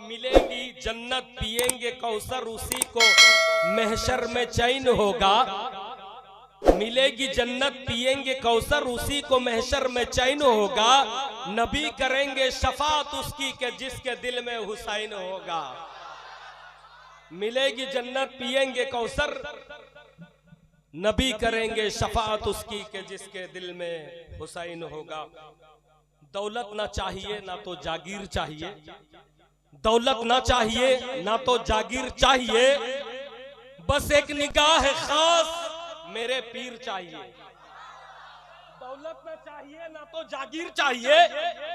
मिलेगी जन्नत पिएंगे कौसर उसी को महशर में चैन होगा। मिलेगी जन्नत पिएंगे कौसर उसी को महशर में चैन होगा। नबी करेंगे शफात उसकी के जिसके दिल में हुसैन होगा। मिलेगी जन्नत पिएंगे कौसर, नबी करेंगे शफात उसकी के जिसके दिल में हुसैन होगा। दौलत ना चाहिए ना तो जागीर चाहिए, दौलत ना चाहिए ना तो जागीर चाहिए, बस एक निगाह खास मेरे पीर चाहिए। दौलत ना चाहिए ना तो जागीर चाहिए,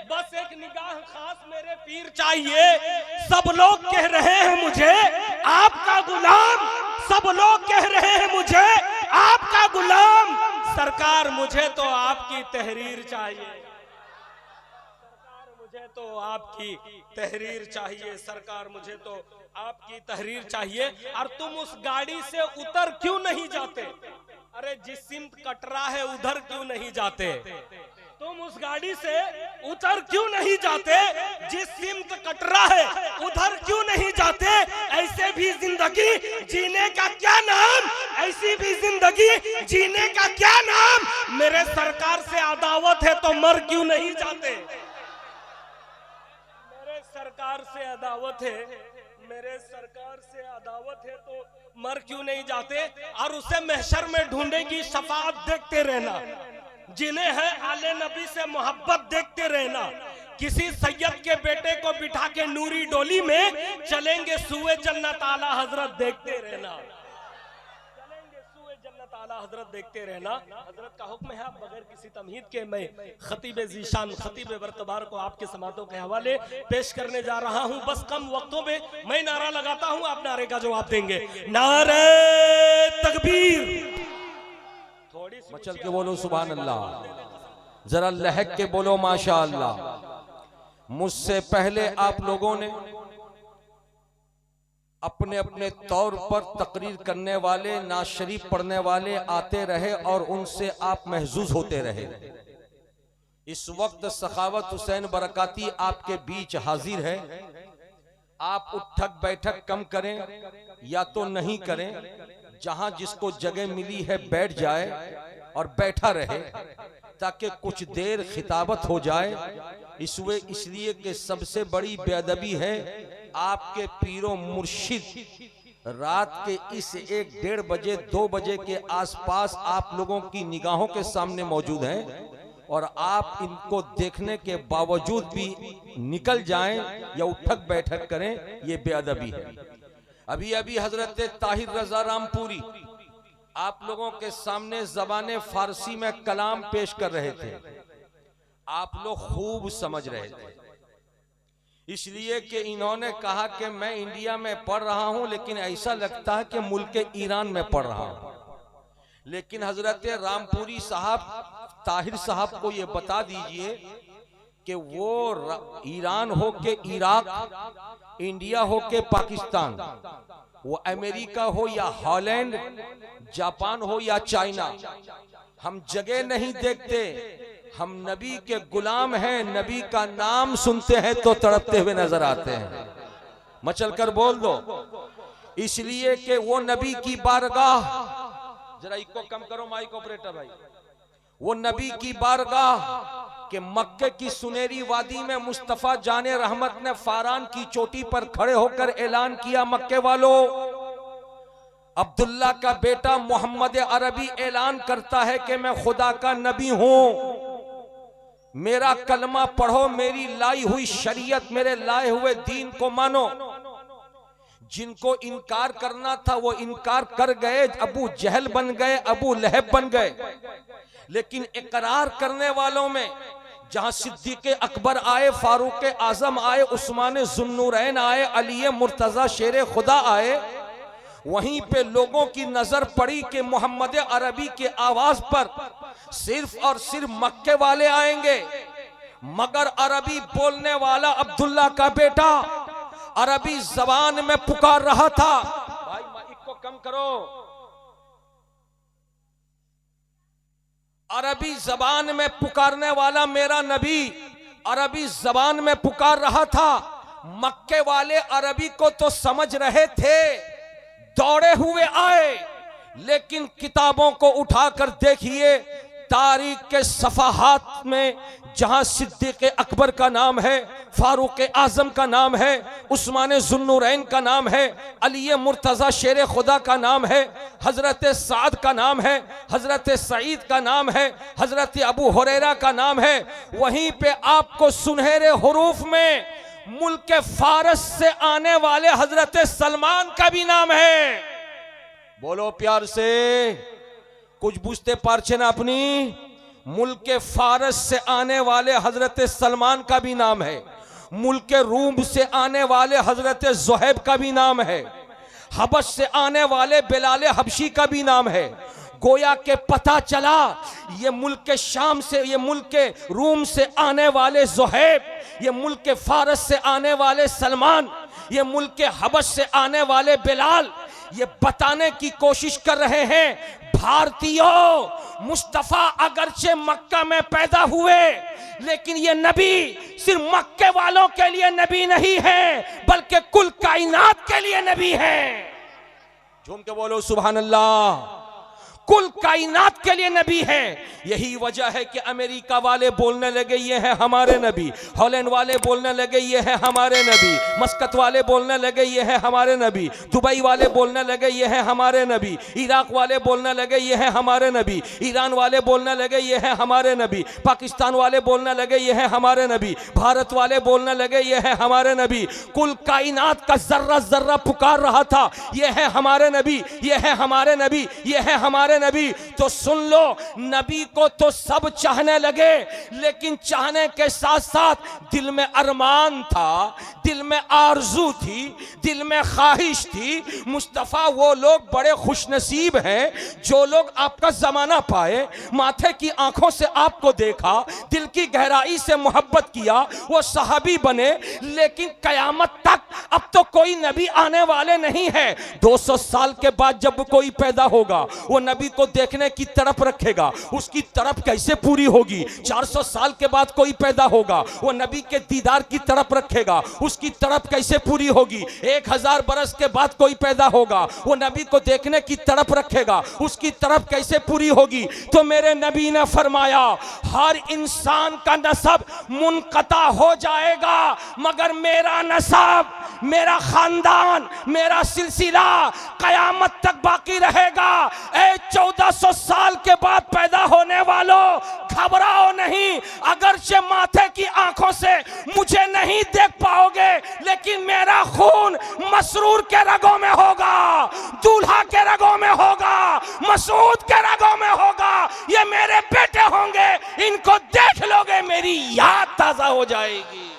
बस एक निगाह खास मेरे पीर चाहिए। सब लोग कह रहे हैं मुझे आपका गुलाम, सब लोग कह रहे हैं मुझे आपका गुलाम, सरकार मुझे तो आपकी तहरीर चाहिए। मुझे तो आपकी तहरीर चाहिए, सरकार मुझे तो आपकी तहरीर चाहिए। और तुम उस गाड़ी से उतर क्यों नहीं जाते? अरे जिस सिमत कटरा है उधर क्यों नहीं जाते? तुम उस गाड़ी से उतर क्यों नहीं जाते? जिस सिमत कटरा है उधर क्यों नहीं जाते? ऐसे भी जिंदगी जीने का क्या नाम, ऐसी भी जिंदगी जीने का क्या नाम? मेरे सरकार से अदावत है तो मर क्यों नहीं जाते? सरकार से अदावत है, मेरे सरकार से अदावत है तो मर क्यों नहीं जाते? और उसे महशर में ढूंढेगी शफाअत देखते रहना। जिन्हें है आले नबी से मोहब्बत देखते रहना। किसी सैयद के बेटे को बिठा के नूरी डोली में चलेंगे सुए जन्नत आला हजरत देखते रहना। आला हजरत देखते रहना। हजरत का हुक्म है, आप बगैर किसी तमहीद के मैं खतीब ज़ीशान खतीब बरतबार को आपके समातों के हवाले पेश करने जा रहा हूं। बस कम वक्तों में मैं नारा लगाता हूं, आप नारे का जवाब देंगे। नारे तकबीर। थोड़ी सी मचल के बोलो सुभान अल्लाह, जरा लहक के बोलो माशा अल्लाह। मुझसे पहले आप लोगों ने अपने अपने तौर पर तकरीर करने वाले, नाज शरीफ पढ़ने वाले आते रहे और उनसे आप महजूज होते रहे। इस वक्त सखावत हुसैन बरकाती आपके बीच हाजिर है। आप उठक बैठक कम करें या तो नहीं करें, जहां जिसको जगह मिली है बैठ जाए और बैठा रहे ताकि कुछ देर खिताबत हो जाए। इसलिए कि सबसे बड़ी बेअदबी है आपके पीरो मुर्शिद रात के इस 1-1:30 बजे 2 बजे के आसपास आप लोगों की निगाहों के सामने मौजूद हैं और आप इनको देखने के बावजूद भी निकल जाएं या उठक बैठक करें, ये बेअदबी है। अभी अभी हजरत ताहिर रजा रामपुरी आप लोगों के सामने ज़बाने फारसी में कलाम पेश कर रहे थे। आप लोग खूब समझ रहे थे, इसलिए कि इन्होंने कहा कि मैं इंडिया में पढ़ रहा हूं, लेकिन ऐसा लगता है कि मुल्क ईरान में पढ़ रहा हूं। लेकिन हजरत रामपुरी साहब, ताहिर साहब को ये बता दीजिए कि वो ईरान हो के इराक, इंडिया हो के पाकिस्तान, वो अमेरिका हो या हॉलैंड, जापान हो या चाइना, हम जगह नहीं देखते, हम नबी के गुलाम हैं। नबी का नाम सुनते हैं तो तड़पते हुए नजर आते हैं। मचल कर बोल दो, इसलिए कि वो नबी की बारगाह, जरा इको कम करो माइक ऑपरेटर भाई, वो नबी की बारगाह के मक्के की सुनहरी वादी में मुस्तफा जाने रहमत ने फारान की चोटी पर खड़े होकर ऐलान किया, मक्के वालों, अब्दुल्ला का बेटा मोहम्मद अरबी ऐलान करता है कि मैं खुदा का नबी हूं। मेरा कलमा पढ़ो, मेरी लाई हुई शरीयत, मेरे लाए हुए दीन को मानो। जिनको इनकार करना था वो इनकार कर गए, अबू जहल बन गए, अबू लहब बन गए। लेकिन इकरार करने वालों में जहां सिद्दीक अकबर आए, फारूक आजम आए, उस्मान जुन्नूरैन आए, अली मुर्तजा शेर खुदा आए, वहीं पे लोगों की नजर पड़ी कि मोहम्मद अरबी के आवाज पर सिर्फ और सिर्फ मक्के वाले आएंगे, मगर अरबी बोलने वाला अब्दुल्ला का बेटा अरबी जबान में पुकार रहा था। भाई माइक को कम करो। अरबी जबान में पुकारने वाला मेरा नबी अरबी जबान में पुकार रहा था, मक्के वाले अरबी को तो समझ रहे थे, दौड़े हुए आए, लेकिन किताबों को उठाकर देखिए, तारीख के सफाहात में जहां सिद्दीक अकबर का नाम है, फारूक आजम का नाम है, उस्मान जुन्नूरैन का नाम है, अली मुर्तजा शेर खुदा का नाम है, हजरत साद का नाम है, हजरत सईद का नाम है, हजरत अबू हुरैरा का नाम है, वहीं पे आपको सुनहरे हुरूफ में मुल्क फारस से आने वाले हजरत सलमान का भी नाम है। बोलो प्यार से, कुछ बुझते पारछे ना अपनी। मुल्क फारस से आने वाले हजरत सलमान का भी नाम है, मुल्क रूम से आने वाले हजरत ज़ुहैब का भी नाम है, हबश से आने वाले बिलाल हबशी का भी नाम है। गोया के पता चला ये मुल्क शाम से, ये मुल्क रूम से आने वाले ज़ुहैब, ये मुल्क फारस से आने वाले सलमान, ये मुल्क हबश से आने वाले बिलाल, ये बताने की कोशिश कर रहे हैं भारतीयों, मुस्तफा अगरचे मक्का में पैदा हुए, लेकिन ये नबी सिर्फ मक्के वालों के लिए नबी नहीं है, बल्कि कुल कायनात के लिए नबी है। झूम के बोलो सुभान अल्लाह। कुल कायनात के लिए नबी है। यही वजह है कि अमेरिका वाले बोलने लगे ये है हमारे नबी, हॉलैंड वाले बोलने लगे ये है हमारे नबी, मस्कत वाले बोलने लगे ये है हमारे नबी, दुबई वाले बोलने लगे ये है हमारे नबी, इराक वाले बोलने लगे ये है हमारे नबी, ईरान वाले बोलने लगे ये है हमारे नबी, पाकिस्तान वाले बोलने लगे ये है हमारे नबी, भारत वाले बोलने लगे ये है हमारे नबी। कुल कायनात का जर्रा जर्रा पुकार रहा था ये है हमारे नबी, ये है हमारे नबी, ये है हमारे नबी। तो सुन लो, नबी को तो सब चाहने लगे, लेकिन चाहने के साथ साथ दिल में अरमान था, दिल में आरजू थी, दिल में ख्वाहिश थी। मुस्तफ़ा वो लोग बड़े खुशनसीब हैं जो लोग आपका जमाना पाए, माथे की आंखों से आपको देखा, दिल की गहराई से मोहब्बत किया, वो सहाबी बने। लेकिन कयामत तक अब तो कोई नबी आने वाले नहीं है। 200 साल के बाद जब कोई पैदा होगा, वो नबी को देखने की तड़प रखेगा, उसकी तड़प कैसे पूरी होगी। 400 साल के बाद कोई पैदा होगा, वो नबी के दीदार की तड़प रखेगा, उसकी तड़प कैसे पूरी होगी। 1000 बरस के बाद कोई पैदा होगा, वो नबी को देखने की तड़प रखेगा, उसकी तड़प कैसे पूरी होगी। तो मेरे नबी ने फरमाया, हर इंसान का नसब मुनक़ता हो जाएगा, मगर मेरा नसब, मेरा खानदान, मेरा सिलसिला कयामत तक बाकी रहेगा। 1400 साल के बाद पैदा होने वालों, घबराओ नहीं। अगरचे माथे की आंखों से मुझे नहीं देख पाओगे, लेकिन मेरा खून मसरूर के रगों में होगा, दूल्हा के रगों में होगा, मसूद के रगों में होगा। ये मेरे बेटे होंगे, इनको देख लोगे, मेरी याद ताजा हो जाएगी।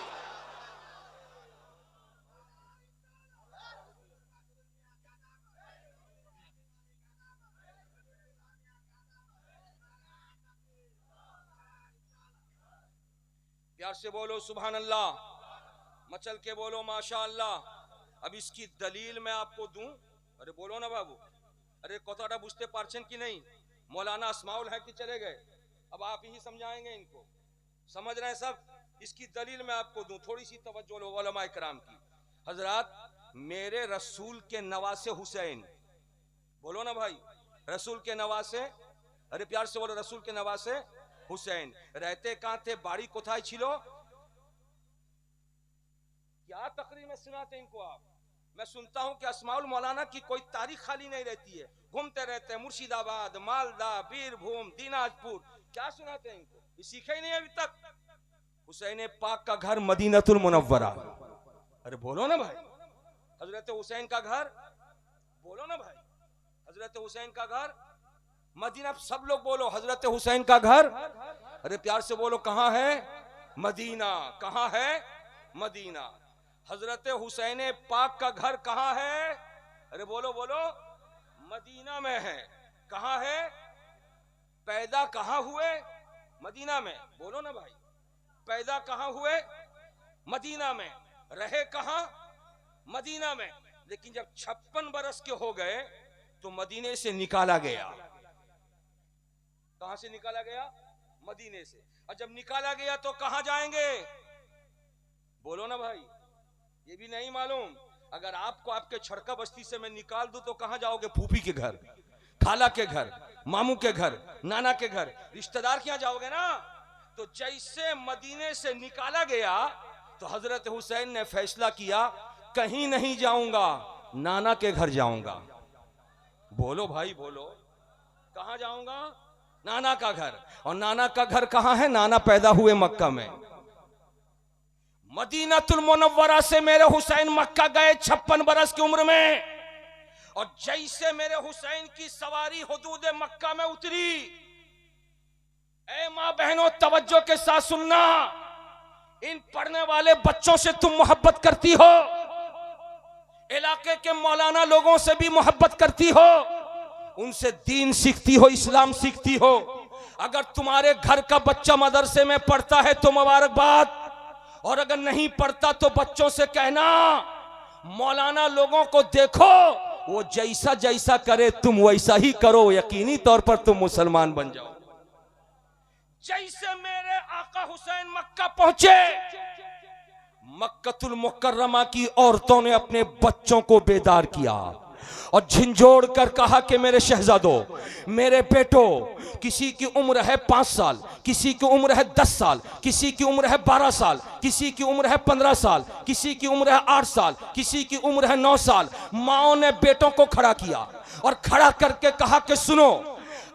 प्यार से बोलो सुभान अल्लाह, मचल के बोलो माशा अल्लाह। अब इसकी दलील मैं आपको दूं। अरे बोलो ना बाबू, अरे कतौटा बुझते पारछन की नहीं। मौलाना अस्माउल है कि चले गए? अब आप ही समझाएंगे इनको, समझ रहे हैं सब। इसकी दलील मैं आपको दूं, थोड़ी सी तवज्जो लो उलमाए किराम की। हजरात, मेरे रसूल के नवासे हुसैन, बोलो ना भाई, रसूल के नवासे, अरे प्यार से बोलो, रसूल के नवासे हुसैन रहते कहां थे? बाड़ी कोथाय छिलो। क्या तकरीर में सुनाते इनको आप? मैं सुनता हूं कि अस्माउल मौलाना की कोई तारीख खाली नहीं रहती है, घूमते रहते हैं मुर्शिदाबाद, मालदा, बीरभूम, दिनाजपुर। क्या सुनाते हैं इनको? ये सीखे ही नहीं अभी तक। हुसैन पाक का घर मदीनतुल मुनव्वरा। अरे बोलो ना भाई, हजरत हुसैन का घर, बोलो ना भाई, हजरत हुसैन का घर मदीना। सब लोग बोलो, हजरत हुसैन का घर। अरे प्यार से बोलो, कहां है? मदीना। कहां है? मदीना। हजरत हुसैन पाक का घर कहां है? अरे बोलो बोलो, मदीना में है। कहां है? पैदा कहां हुए? मदीना में। बोलो ना भाई, पैदा कहां हुए? मदीना में। रहे कहां? मदीना में। लेकिन जब 56 बरस के हो गए तो मदीने से निकाला गया। कहां से निकाला गया? मदीने से। और जब निकाला गया तो कहां जाएंगे? बोलो ना भाई, ये भी नहीं मालूम। अगर आपको आपके छड़का बस्ती से मैं निकाल दूं तो कहां जाओगे? फूफी के घर, खाला के घर, मामू के घर, नाना के घर, रिश्तेदार के यहाँ जाओगे ना। तो जैसे मदीने से निकाला गया तो हजरत हुसैन ने फैसला किया, कहीं नहीं जाऊंगा, नाना के घर जाऊंगा। बोलो भाई बोलो, कहां जाऊंगा? नाना का घर। और नाना का घर कहां है? नाना पैदा हुए मक्का में। मदीनातुल मुनव्वरा से मेरे हुसैन मक्का गए 56 बरस की उम्र में। और जैसे मेरे हुसैन की सवारी हुदूद मक्का में उतरी, ऐ मां बहनों तवज्जो के साथ सुनना, इन पढ़ने वाले बच्चों से तुम मोहब्बत करती हो, इलाके के मौलाना लोगों से भी मोहब्बत करती हो, उनसे दीन सीखती हो, इस्लाम सीखती हो। अगर तुम्हारे घर का बच्चा मदरसे में पढ़ता है तो मुबारकबाद, और अगर नहीं पढ़ता तो बच्चों से कहना मौलाना लोगों को देखो, वो जैसा जैसा करे तुम वैसा ही करो, यकीनी तौर पर तुम मुसलमान बन जाओ। जैसे मेरे आका हुसैन मक्का पहुंचे, मक्कतुल मुकर्रमा की औरतों ने अपने बच्चों को बेदार किया और झिंझोड़ कर कहा कि मेरे शहजादों, मेरे बेटों, किसी की उम्र है 5 साल, किसी की उम्र है 10 साल, किसी की उम्र है 12 साल, किसी की उम्र है 15 साल, किसी की उम्र है 8 साल, किसी की उम्र है 9 साल। माओ ने बेटों को खड़ा किया और खड़ा करके कहा कि सुनो,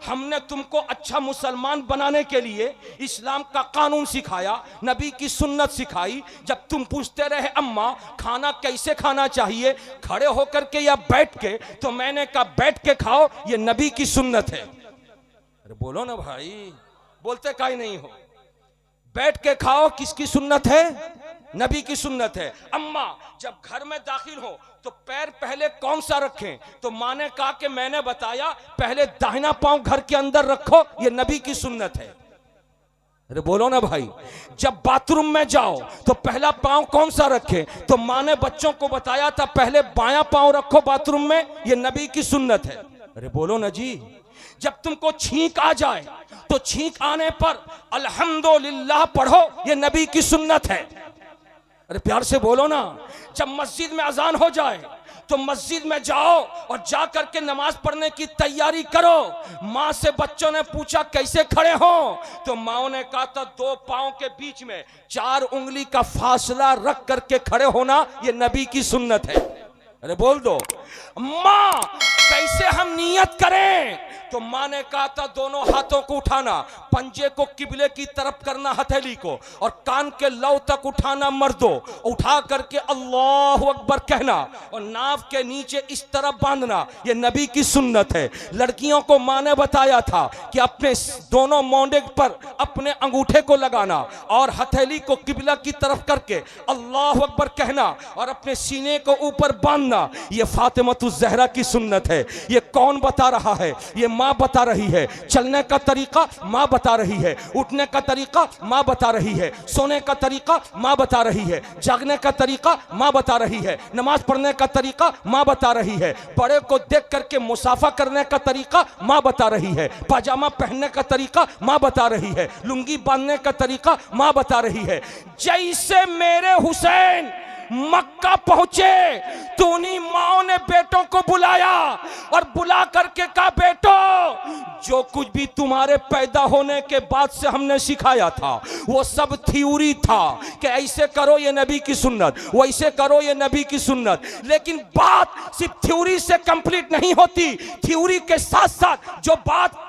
हमने तुमको अच्छा मुसलमान बनाने के लिए इस्लाम का कानून सिखाया, नबी की सुन्नत सिखाई। जब तुम पूछते रहे अम्मा खाना कैसे खाना चाहिए, खड़े होकर के या बैठ के, तो मैंने कहा बैठ के खाओ, ये नबी की सुन्नत है। अरे बोलो ना भाई, बोलते काहे नहीं हो? बैठ के खाओ किसकी सुन्नत है? नबी की सुन्नत है। अम्मा जब घर में दाखिल हो तो पैर पहले कौन सा रखें? तो माँ ने कहा कि मैंने बताया पहले दाहिना पांव घर के अंदर रखो, ये नबी की सुन्नत है। अरे बोलो ना भाई। जब बाथरूम में जाओ तो पहला पांव कौन सा रखें? तो माँ ने बच्चों को बताया था पहले बायां पांव रखो बाथरूम में, ये नबी की सुन्नत है। अरे बोलो ना जी। जब तुमको छींक आ जाए तो छींक आने पर अल्हम्दुलिल्लाह पढ़ो, ये नबी की सुन्नत है। अरे प्यार से बोलो ना। जब मस्जिद में अजान हो जाए तो मस्जिद में जाओ और जा करके नमाज पढ़ने की तैयारी करो। माँ से बच्चों ने पूछा कैसे खड़े हो? तो माँ ने कहा था 2 पांव के बीच में 4 उंगली का फासला रख करके खड़े होना, ये नबी की सुन्नत है। अरे बोल दो। माँ कैसे हम नियत करें? तो माँ ने कहा था दोनों हाथों को उठाना, पंजे को किबले की तरफ करना हथेली को, और कान के लौ तक उठाना मर्दों, उठा करके अल्लाह अकबर कहना और नाव के नीचे इस तरफ बांधना, ये नबी की सुन्नत है। लड़कियों को माँ ने बताया था कि अपने दोनों मोंडे पर अपने अंगूठे को लगाना और हथेली को किबला की तरफ करके अल्लाह अकबर कहना और अपने सीने को ऊपर बांधना, ये फातिमतुज़ ज़हरा की सुन्नत है। ये कौन बता रहा है? ये माँ बता रही है। चलने का तरीका माँ बता रही है, उठने का तरीका माँ बता रही है, सोने का तरीका माँ बता रही है, जागने का तरीका माँ बता रही है, नमाज पढ़ने का तरीका माँ बता रही है, बड़े को देख करके मुसाफा करने का तरीका माँ बता रही है, पाजामा पहनने का तरीका माँ बता रही है, लुंगी बांधने का तरीका माँ बता रही है। जैसे मेरे हुसैन मक्का पहुंचे तो उन्हीं माओ ने बेटों को बुलाया और बुला करके कहा बेटो, जो कुछ भी तुम्हारे पैदा होने के बाद से हमने सिखाया था वो सब थ्योरी था कि ऐसे करो ये नबी की सुन्नत, वैसे करो ये नबी की सुन्नत। लेकिन बात सिर्फ थ्योरी से कंप्लीट नहीं होती, थ्योरी के साथ साथ जो बात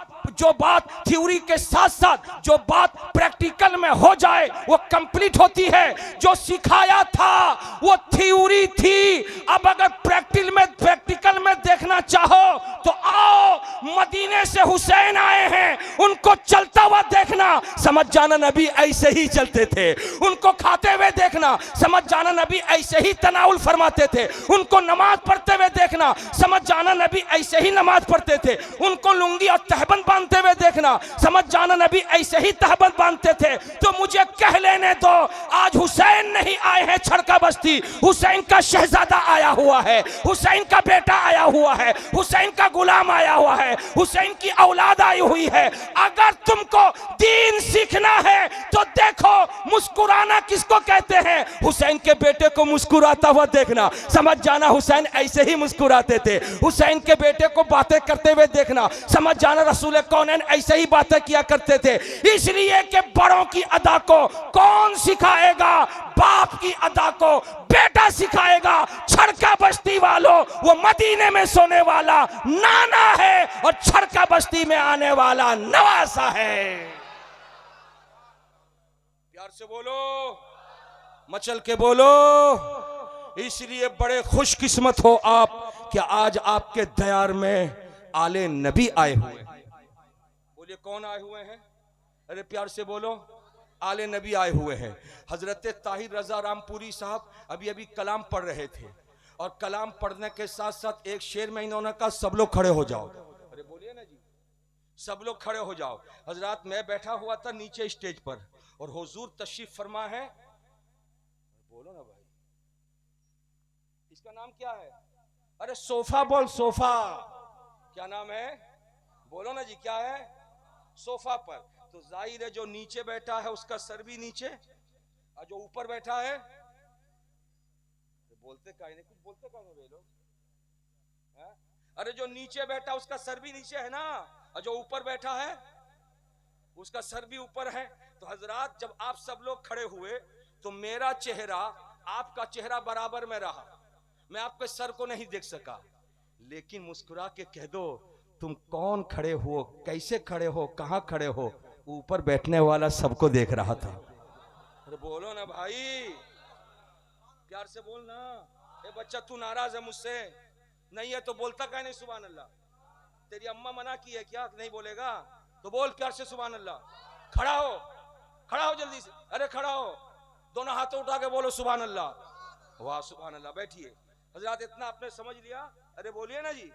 थ्योरी के साथ साथ जो बात प्रैक्टिकल में हो जाए वो कंप्लीट होती है। जो सिखाया था वो थ्योरी थी। अब अगर प्रैक्टिकल में देखना चाहो तो आओ, मदीने से हुसैन आए हैं, उनको चलता हुआ देखना, समझ जाना नबी ऐसे ही चलते थे। उनको खाते हुए देखना, समझ जाना नबी ऐसे ही तनाउल फरमाते थे। उनको नमाज पढ़ते हुए देखना, समझ जाना नबी ऐसे ही नमाज पढ़ते थे। उनको लुंगी और तहबंद बांधते हुए देखना, समझ जाना नबी ऐसे ही तहबंद बांधते थे। तो मुझे कह लेने दो, आज हुसैन नहीं आए हैं छड़का बस्ती, हुसैन का शहजादा आया हुआ है, हुसैन का बेटा आया हुआ है, हुसैन का गुलाम आया हुआ है, हुसैन की औलाद आई हुई है। अगर तुमको दीन दीन सीखना है तो देखो मुस्कुराना किसको कहते हैं। हुसैन के बेटे को मुस्कुराता हुआ देखना, समझ जाना हुसैन ऐसे ही मुस्कुराते थे। हुसैन के बेटे को बातें करते हुए देखना, समझ जाना रसूल कौनैन ऐसे ही बातें किया करते थे। इसलिए कि बड़ों की अदा को कौन सिखाएगा? बाप की अदा को बेटा सिखाएगा। छड़का बस्ती वालों, वो मदीने में सोने वाला नाना है और छड़का बस्ती में आने वाला नवासा है। प्यार से बोलो, मचल के बोलो। इसलिए बड़े खुशकिस्मत हो आप कि आज आपके दयार में आले नबी आए हुए हैं। बोलिए कौन आए हुए हैं? अरे प्यार से बोलो, आले नबी आए हुए हैं। हजरत ताहिर रजा रामपुरी साहब अभी अभी कलाम पढ़ रहे थे और कलाम पढ़ने के साथ साथ एक शेर में इन्होंने कहा सब लोग खड़े हो जाओ। अरे बोलिए ना जी, सब लोग खड़े हो जाओ। हजरत मैं बैठा हुआ था नीचे स्टेज पर और हुजूर तशरीफ फरमा है। बोलो ना भाई, इसका नाम क्या है? अरे सोफा बोल, सोफा। क्या नाम है? बोलो ना जी, क्या है? सोफा पर। तो जाहिर है जो नीचे बैठा है उसका सर भी नीचे और जो ऊपर बैठा है, बोलते काहे नहीं, कुछ बोलते काहे नहीं लोग? अरे जो नीचे बैठा उसका सर भी नीचे है ना, और जो ऊपर बैठा है उसका सर भी ऊपर है। तो हजरात जब आप सब लोग खड़े हुए तो मेरा चेहरा आपका चेहरा बराबर में रहा। मैं आपके सर को नहीं देख सका, लेकिन मुस्कुरा के कह दो तुम कौन खड़े हो, कैसे खड़े हो, कहां खड़े हो। ऊपर बैठने वाला सबको देख रहा था। अरे बोलो ना भाई, प्यार से बोलना। ए बच्चा तू नाराज है मुझसे? नहीं है तो बोलता काहे नहीं सुभान अल्लाह? तेरी अम्मा मना की है क्या? नहीं बोलेगा तो बोल प्यार से सुभान अल्लाह। खड़ा हो, खड़ा हो जल्दी से। अरे खड़ा हो, दोनों हाथों उठा के बोलो सुभान अल्लाह। वाह सुभान अल्लाह। बैठिए। हजरत इतना आपने समझ लिया? अरे बोलिए ना जी।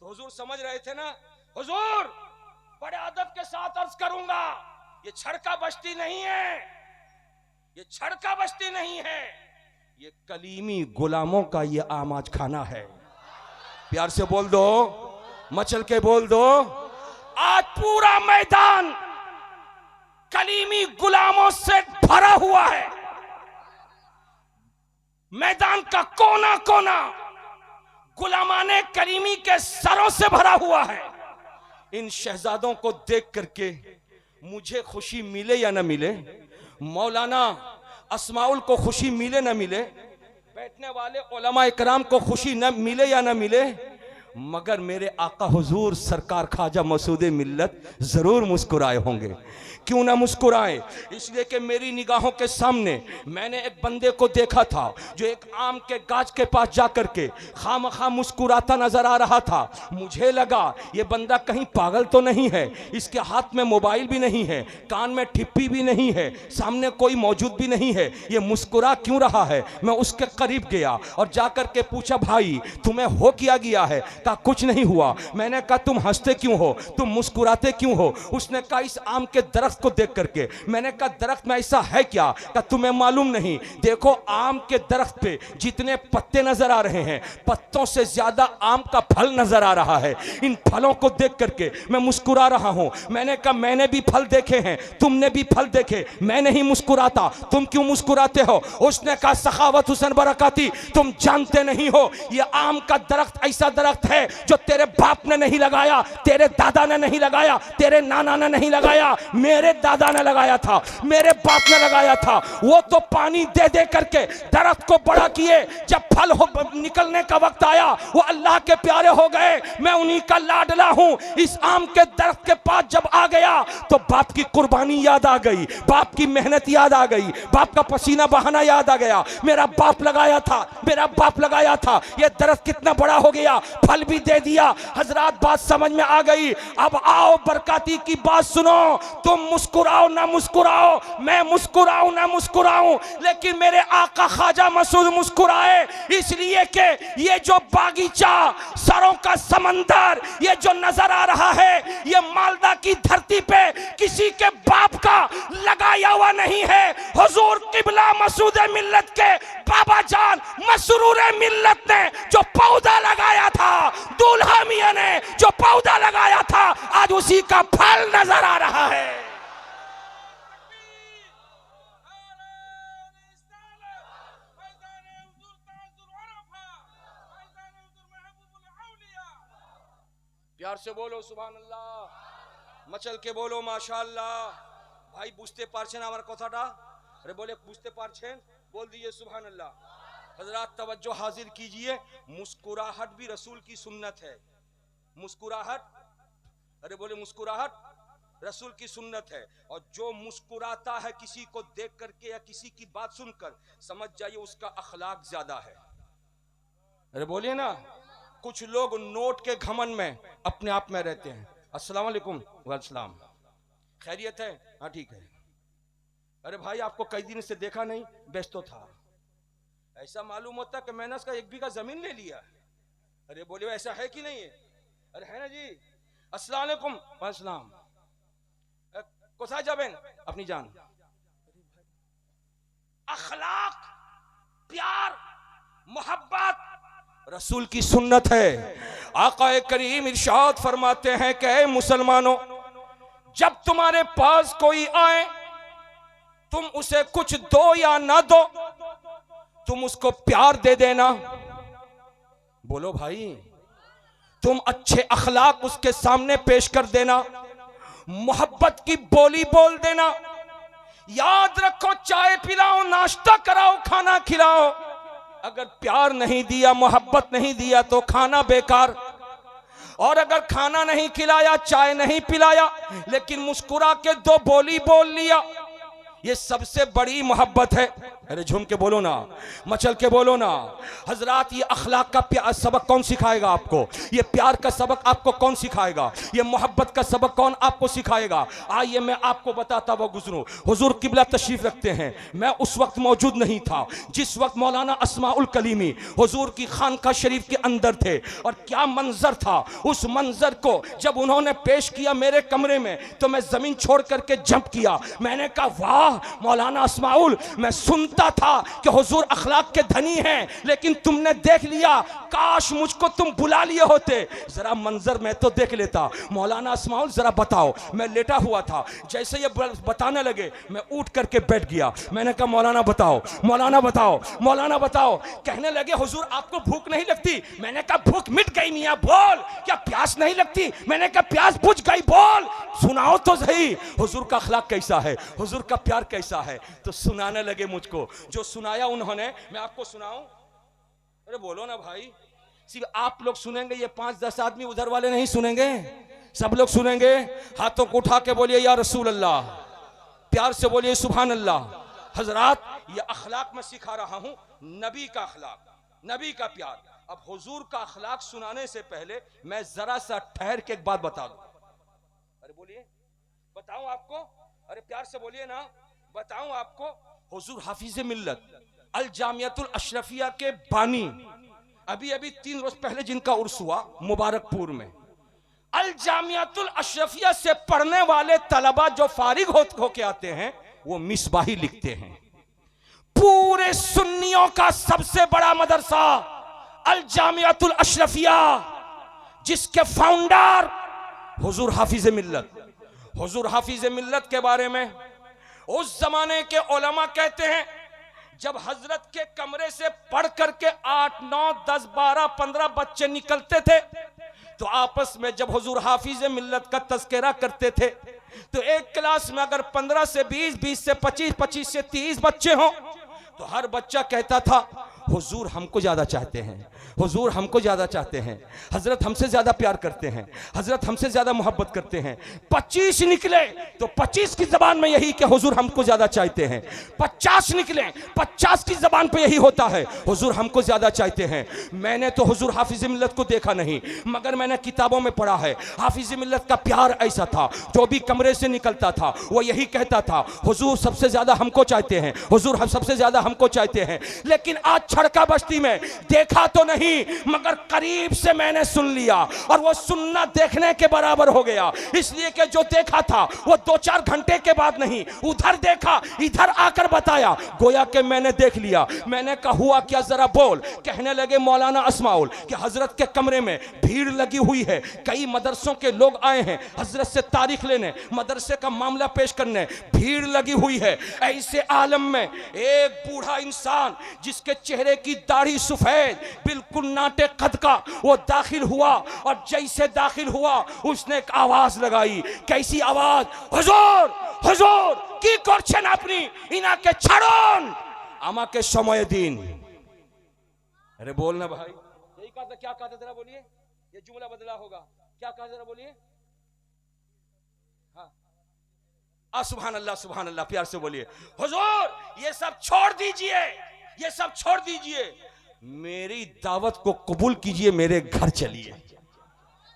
तो हुजूर समझ रहे थे ना? हुजूर बड़े अदब के साथ अर्ज करूंगा, ये छड़का बस्ती नहीं है, ये छड़का बस्ती नहीं है, ये कलीमी गुलामों का ये आमाज खाना है। प्यार से बोल दो, मचल के बोल दो। आज पूरा मैदान कलीमी गुलामों से भरा हुआ है। मैदान का कोना कोना गुलामाने कलीमी के सरों से भरा हुआ है। इन शहजादों को देख करके मुझे खुशी मिले या ना मिले, मौलाना अस्माउल को खुशी मिले ना मिले, बैठने वाले उलमा इकराम को खुशी न मिले या ना मिले, मगर मेरे आका हुजूर सरकार ख्वाजा मसूद मिल्लत जरूर मुस्कुराए होंगे। क्यों ना मुस्कुराए? इसलिए कि मेरी निगाहों के सामने मैंने एक बंदे को देखा था जो एक आम के गाछ के पास जाकर के खामखा मुस्कुराता नजर आ रहा था। मुझे लगा ये बंदा कहीं पागल तो नहीं है, इसके हाथ में मोबाइल भी नहीं है, कान में ठिप्पी भी नहीं है, सामने कोई मौजूद भी नहीं है, ये मुस्कुरा क्यों रहा है? मैं उसके करीब गया और जाकर के पूछा भाई तुम्हें हो क्या गया है? कहा कुछ नहीं हुआ। मैंने कहा तुम हंसते क्यों हो, तुम मुस्कुराते क्यों हो? उसने कहा इस आम के दरख्त को देख करके। मैंने कहा दरख्त में ऐसा है क्या? कहा तुम्हें मालूम नहीं, देखो आम के दरख्त पे जितने पत्ते नजर आ रहे हैं, पत्तों से ज्यादा आम का फल नजर आ रहा है। इन फलों को देख करके मैं मुस्कुरा रहा हूं। मैंने कहा मैंने भी फल देखे हैं, तुमने भी फल देखे, मैं नहीं मुस्कुराता, तुम क्यों मुस्कुराते हो? उसने कहा सखावत हुसैन बरकाती तुम जानते नहीं हो, ये आम का दरख्त ऐसा दरख्त है जो तेरे बाप ने नहीं लगाया, तेरे दादा ने नहीं लगाया, तेरे नाना ने नहीं लगाया, मेरे दादा ने लगाया था, मेरे बाप ने लगाया था। वो तो पानी दे दे करके दरख्त को बड़ा किए, जब फल निकलने का वक्त आया वो अल्लाह के प्यारे हो गए। मैं उन्हीं का लाडला हूं। इस आम के दरख्त के पास जब आ गया तो बाप की कुर्बानी याद आ गई, बाप की मेहनत याद आ गई, बाप का पसीना बहाना याद आ गया। मेरा बाप लगाया था, मेरा बाप लगाया था, ये दरख्त कितना बड़ा हो गया, फल भी दे दिया। हजरात बात समझ में आ गई। अब आओ बरकाती की बात सुनो। तुम मुस्कुराओ ना मुस्कुराओ, मैं मुस्कुराऊं ना मुस्कुराऊं, लेकिन मेरे आका ख्वाजा मसूद मुस्कुराए, इसलिए कि ये जो बागीचा, सरों का समंदर, ये जो नजर आ रहा है, ये मालदा की धरती पे किसी के बाप का लगाया हुआ नहीं है। हुजूर किबला मसूद मिल्लत के बाबा जान मसरूर मिल्लत ने जो पौधा लगाया था, दूल्हा मियां ने जो पौधा लगाया था, आज उसी का फल नजर आ रहा है। प्यार से बोलो सुभान अल्लाह, मचल के बोलो माशाअल्लाह। भाई बुझते पारछेन আমার কথাটা? अरे बोले बुझते पारछेन? बोल दीजिए सुभान अल्लाह। हजरात तवज्जो हाजिर कीजिए, मुस्कुराहट भी रसूल की सुन्नत है। मुस्कुराहट, अरे बोले मुस्कुराहट रसूल की सुन्नत है। और जो मुस्कुराता है किसी को देख करके या किसी की बात सुनकर, समझ जाइए उसका अखलाक ज्यादा है। अरे बोलिए ना, कुछ लोग नोट के घमन में अपने आप में रहते हैं। अस्सलाम वालेकुम, वालेकुम, खैरियत है? हाँ ठीक है। अरे भाई आपको कई दिन से देखा नहीं, व्यस्त तो था। ऐसा मालूम होता कि मैंने उसका 1 बीघा जमीन ले लिया। अरे बोले ऐसा है कि नहीं है? अरे है ना जी। अस्सलाम वालेकुम, वालेकुम, कोसा जाबेन अपनी जान। अखलाक, प्यार, मोहब्बत रसूल की सुन्नत है। आका करीम इरशाद फरमाते हैं कि ऐ मुसलमानों, जब तुम्हारे पास कोई आए तुम उसे कुछ दो या ना दो, तुम उसको प्यार दे देना। बोलो भाई, तुम अच्छे अखलाक उसके सामने पेश कर देना, मोहब्बत की बोली बोल देना। याद रखो, चाय पिलाओ, नाश्ता कराओ, खाना खिलाओ, अगर प्यार नहीं दिया, मोहब्बत नहीं दिया तो खाना बेकार। और अगर खाना नहीं खिलाया, चाय नहीं पिलाया, लेकिन मुस्कुरा के 2 बोली बोल लिया, ये सबसे बड़ी मोहब्बत है। अरे झूम के बोलो ना, मचल के बोलो ना। हजरात, ये अखलाक का प्यार सबक कौन सिखाएगा आपको? ये प्यार का सबक आपको कौन सिखाएगा? ये मोहब्बत का सबक कौन आपको सिखाएगा? आइए मैं आपको बताता हुआ गुजरूं। हुजूर किबला तशरीफ रखते हैं। मैं उस वक्त मौजूद नहीं था जिस वक्त मौलाना अस्माउल कलीमी हुजूर की खानका शरीफ के अंदर थे। और क्या मंजर था! उस मंजर को जब उन्होंने पेश किया मेरे कमरे में, तो मैं जमीन छोड़ करके जंप किया। मैंने कहा वाह मौलाना अस्माउल, मैं सुनता था कि हुजूर अखलाक के धनी हैं, लेकिन तुमने देख लिया, काश मुझको तुम बुला लिए होते, जरा मंजर मैं तो देख लेता। मौलाना अस्माउल जरा बताओ। मैं लेटा हुआ था, जैसे ये बताने लगे मैं उठ करके बैठ गया। मैंने कहा मौलाना बताओ, मौलाना बताओ, मौलाना बताओ। कहने लगे हुजूर आपको भूख नहीं लगती? मैंने कहा भूख मिट गई मियां। बोल, क्या प्यास नहीं लगती? मैंने कहा प्यास बुझ गई। बोल, सुनाओ तो सही, हुजूर का अखलाक कैसा है, हुजूर का प्यार कैसा है। तो सुनाने लगे मुझको, जो सुनाया उन्होंने, मैं आपको सुनाऊं? अरे बोलो ना भाई, सिर्फ आप लोग सुनेंगे, ये 5-10 आदमी उधर वाले नहीं सुनेंगे, सब लोग सुनेंगे। हाथों को उठा के बोलिए या रसूल अल्लाह, प्यार से बोलिए सुभान अल्लाह। हजरात, ये अखलाक मैं सिखा रहा हूं, नबी का अखलाक, नबी का प्यार। अब हुजूर का अखलाक सुनाने से पहले मैं जरा सा ठहर के एक बात बता दूं। अरे बोलिए, बताऊं आपको? अरे प्यार से बोलिए ना, बताऊं आपको। हुजूर हाफिज मिल्लत अल जामियातुल अशरफिया के बानी, अभी 3 रोज पहले जिनका उर्स हुआ मुबारकपुर में, अल जामियातुल अशरफिया से पढ़ने वाले तलबा जो फारिग होके आते हैं, वो मिसबाही लिखते हैं। पूरे सुन्नियों का सबसे बड़ा मदरसा अल जामियातुल अशरफिया, जिसके फाउंडर हुजूर हाफिज मिल्लत। हुजूर हाफिज मिल्लत के बारे में उस जमाने के उलमा कहते हैं, जब हजरत के कमरे से पढ़ करके 8, 9, 10, 12, 15 बच्चे निकलते थे, तो आपस में जब हुजूर हाफिज मिल्लत का तज़किरा करते थे, तो एक क्लास में अगर 15 से 20, 20 से 25, 25 से 30 बच्चे हों, तो हर बच्चा कहता था हुजूर हमको ज्यादा चाहते हैं, हुजूर हमको ज्यादा चाहते हैं, हजरत हमसे ज्यादा प्यार करते हैं, हजरत हमसे ज्यादा मोहब्बत करते हैं। 25 निकले तो 25 की जबान में यही कि हुजूर हमको ज्यादा चाहते हैं। 50 निकले, 50 की जबान पे यही होता है, हुजूर हमको ज्यादा चाहते हैं। मैंने तो हुजूर हाफिज मिल्लत को देखा नहीं, मगर मैंने किताबों में पढ़ा है। हाफिज मिल्लत का प्यार ऐसा था, जो भी कमरे से निकलता था वो यही कहता था हुजूर सबसे ज्यादा हमको चाहते हैं, हुजूर हम सबसे ज्यादा हमको चाहते हैं। लेकिन आज छड़का बस्ती में देखा तो नहीं, मगर करीब से मैंने सुन लिया, और वो सुनना देखने के बराबर हो गया। इसलिए कि जो देखा था वो 2-4 घंटे के बाद नहीं, उधर देखा इधर आकर बताया, गोया कि मैंने देख लिया। मैंने कहा हुआ क्या, जरा बोल। कहने लगे मौलाना अस्माउल कि हजरत के कमरे में भीड़ लगी हुई है, कई मदरसों के लोग आए हैं हजरत से तारीख लेने, मदरसे का मामला पेश करने, भीड़ लगी हुई है। ऐसे आलम में एक बूढ़ा इंसान जिसके चेहरे चेहरे की दाढ़ी सफेद, बिल्कुल नाटे कद का, वो दाखिल हुआ और जैसे दाखिल हुआ उसने एक आवाज लगाई। कैसी आवाज? हुजूर हुजूर की करছেন আপনি, इनाके ছাড়ুন, আমাকে সময় দিন। अरे बोल ना भाई, यही कहा था। क्या कहा था जरा बोलिए, ये जुमला बदला होगा। क्या कहा जरा बोलिए। हाँ, सुभान अल्लाह, प्यार से बोलिए। हुजूर ये सब छोड़ दीजिए, ये सब छोड़ दीजिए, मेरी दावत को कबूल कीजिए, मेरे घर चलिए।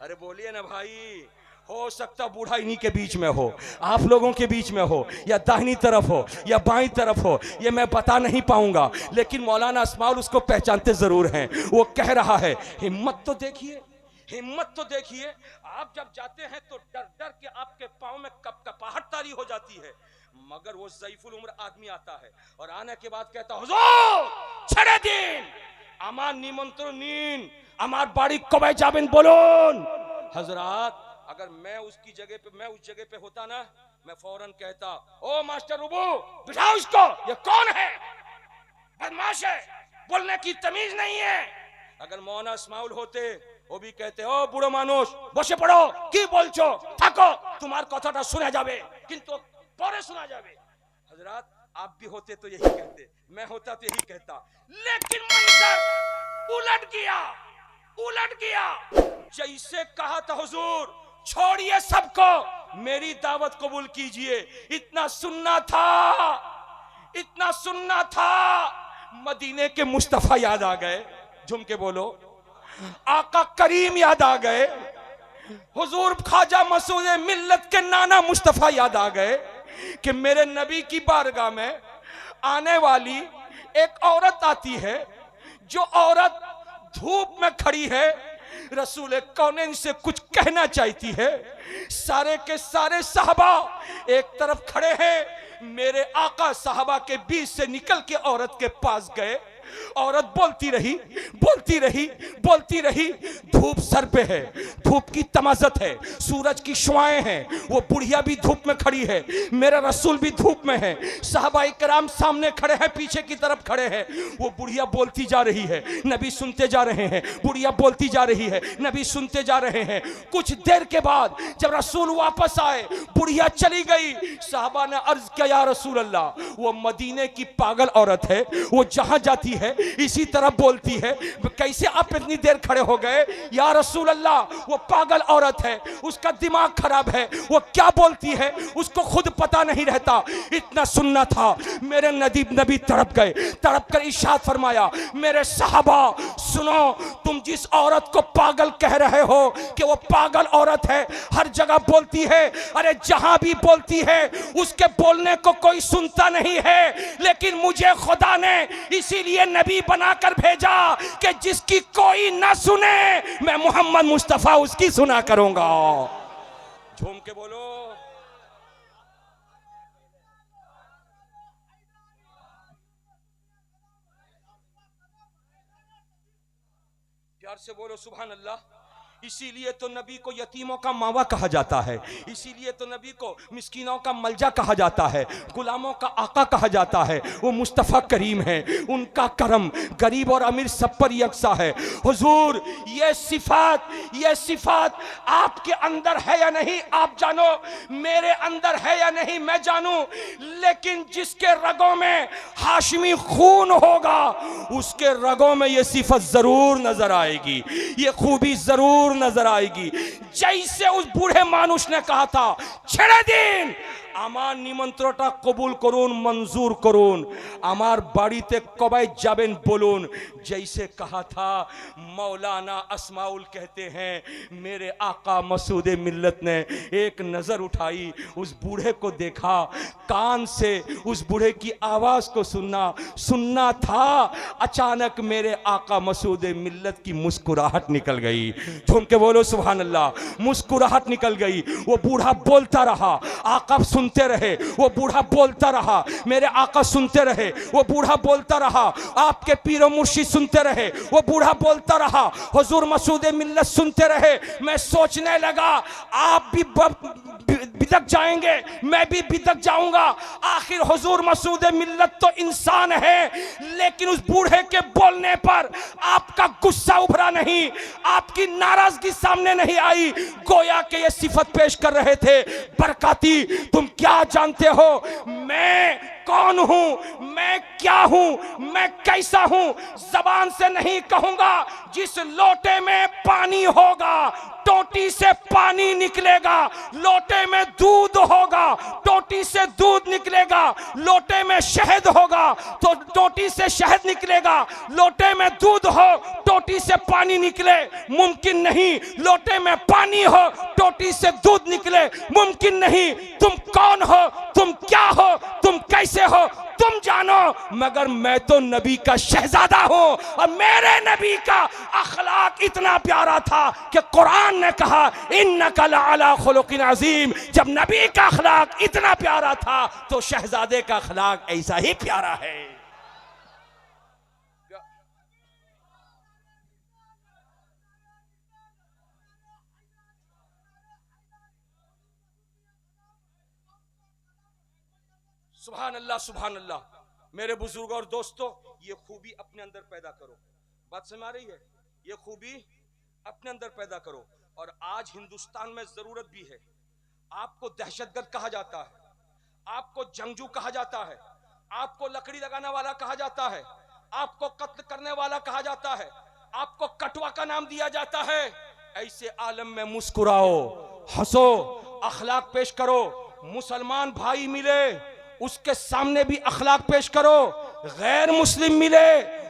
अरे बोलिए ना भाई। हो सकता बूढ़ा इन्हीं के बीच में हो, आप लोगों के बीच में हो, या दाहिनी तरफ हो या बाईं तरफ हो, ये मैं बता नहीं पाऊंगा, लेकिन मौलाना अस्माउल उसको पहचानते जरूर हैं। वो कह रहा है, हिम्मत तो देखिए, हिम्मत तो देखिए। आप जब जाते हैं तो डर डर के आपके पांव में कपकपाहट तारी हो जाती है, मगर वो ज़ईफुल उम्र आदमी आता है और आने के बाद कहता, हुजूर ছেড়ে দিন, আমার নিমন্ত্রণ নিন, আমার বাড়ি কবে যাবেন বলুন। हजरात, अगर मैं उसकी जगह पे, मैं उस जगह पे होता ना, मैं फौरन कहता, ओ मास्टर रुबू बिठाओ इसको, ये कौन है, बदमाश है, बोलने की तमीज नहीं है। अगर मौलाना इस्माइल होते, वो भी कहते, ओ बुढ़ो मानुष बसे पड़ो, की बोलछो, থাকো, তোমার কথাটা শোনা যাবে, কিন্তু পরে শোনা যাবে। हजरात, आप भी होते तो यही कहते, मैं होता तो यही कहता, लेकिन मंजर उलट गया, उलट गया। जैसे कहा था, हुजूर छोड़िए सबको, मेरी दावत कबूल कीजिए, इतना सुनना था, इतना सुनना था। मदीने के मुस्तफा याद आ गए, झूम के बोलो, आका करीम याद आ गए, हुजूर ख्वाजा मसूद मिल्लत के नाना मुस्तफा याद आ गए कि मेरे नबी की बारगाह में आने वाली एक औरत आती है, जो औरत धूप में खड़ी है, रसूल कौनैन से कुछ कहना चाहती है। सारे के सारे साहबा एक तरफ खड़े हैं, मेरे आका साहबा के बीच से निकल के औरत के पास गए। औरत बोलती रही, बोलती रही, बोलती रही। धूप सर पे है, धूप की तमाजत है, सूरज की शुआएं हैं, वो बुढ़िया भी धूप में खड़ी है, मेरा रसूल भी धूप में है, साहबाए कराम सामने खड़े हैं, पीछे की तरफ खड़े हैं। वो बुढ़िया बोलती जा रही है, नबी सुनते जा रहे हैं, बुढ़िया बोलती जा रही है, नबी सुनते जा रहे हैं। कुछ देर के बाद जब रसूल वापस आए, बुढ़िया चली गई। साहबा ने अर्ज किया, या रसूल अल्लाह, वो मदीने की पागल औरत है, वो जहां जाती है इसी तरह बोलती है, कैसे आप इतनी देर खड़े हो गए? या रसूल अल्लाह, वो पागल औरत है, उसका दिमाग खराब है, वो क्या बोलती है उसको खुद पता नहीं रहता। इतना सुनना था, मेरे नबी तड़प गए, तड़प कर इरशाद फरमाया, मेरे साहबा सुनो, तुम जिस औरत को पागल कह रहे हो कि वो पागल औरत है, हर जगह बोलती है, अरे जहां भी बोलती है उसके बोलने को कोई सुनता नहीं है, लेकिन मुझे खुदा ने इसीलिए नबी बनाकर भेजा कि जिसकी कोई ना सुने, मैं मोहम्मद मुस्तफा उसकी सुना करूंगा। झूम के बोलो। प्यार से बोलो सुभान अल्लाह। इसीलिए तो नबी को यतीमों का मावा कहा जाता है, इसीलिए तो नबी को मिस्कीनों का मलजा कहा जाता है, गुलामों का आका कहा जाता है। वो मुस्तफ़ा करीम है, उनका करम गरीब और अमीर सब पर यकसा है। हुजूर ये सिफात आपके अंदर है या नहीं आप जानो, मेरे अंदर है या नहीं मैं जानूं, लेकिन जिसके रगों में हाशमी खून होगा उसके रगों में ये सिफत जरूर नजर आएगी, ये खूबी जरूर नजर आएगी। जैसे उस बूढ़े मानुष ने कहा था, ছেড়ে দিন, আমার নিমন্ত্রণটা কবুল করুন, मंजूर করুন, আমার বাড়িতে কবে যাবেন বলুন। जैसे कहा था, मौलाना अस्माउल कहते हैं, मेरे आका मसूद मिल्लत ने एक नजर उठाई, उस बूढ़े को देखा, कान से उस बूढ़े की आवाज को सुनना था। अचानक मेरे आका मसूद मिल्लत की मुस्कुराहट निकल गई। झूम के बोलो सुभान अल्लाह। मुस्कुराहट निकल गई। वो बूढ़ा बोलता रहा, आका सुनते रहे, वो बूढ़ा बोलता रहा, मेरे आका सुनते रहे, वो बूढ़ा बोलता रहा, आपके पीर मुर्शिद सुनते रहे, वो बूढ़ा बोलता रहा, हुजूर मसूद मिल्लत सुनते रहे। मैं सोचने लगा, आप भी बिदक जाएंगे, मैं भी बिदक जाऊंगा। आखिर हुजूर मसूद मिल्लत तो इंसान है, लेकिन उस बूढ़े के बोलने पर आपका गुस्सा उभरा नहीं, आपकी नाराजगी सामने नहीं आई। गोया के ये सिफत पेश कर रहे थे, बरकाती तुम क्या जानते हो मैं कौन हूं, मैं क्या हूं, मैं कैसा हूं? जबान से नहीं कहूंगा। जिस लोटे में पानी होगा टोटी से पानी निकलेगा, लोटे में दूध होगा टोटी से दूध निकलेगा, लोटे में शहद होगा तो टोटी से शहद निकलेगा, लोटे में दूध हो टोटी से पानी निकले मुमकिन नहीं, लोटे में पानी हो टोटी से दूध निकले मुमकिन नहीं। तुम कौन हो, तुम क्या हो, तुम कैसे हो तुम जानो, मगर मैं तो नबी का शहजादा हूं और मेरे नबी का अखलाक इतना प्यारा था कि कुरान ने कहा इन्नका लअला खुलुकिन अजीम। जब नबी का अखलाक इतना प्यारा था तो शहजादे का अखलाक ऐसा ही प्यारा है। सुभान अल्लाह, सुभान अल्लाह। मेरे बुजुर्गों और दोस्तों, ये खूबी अपने अंदर पैदा करो। बात समझ आ रही है? ये खूबी अपने अंदर पैदा करो। और आज हिंदुस्तान में जरूरत भी है। आपको दहशतगर्द कहा जाता है, आपको जंगजू कहा जाता है, आपको लकड़ी लगाने वाला कहा जाता है, आपको कत्ल करने वाला कहा जाता है, आपको कटवा का नाम दिया जाता है। ऐसे आलम में मुस्कुराओ, हंसो, अखलाक पेश करो। मुसलमान भाई मिले उसके सामने भी अखलाक पेश करो, गैर मुस्लिम मिले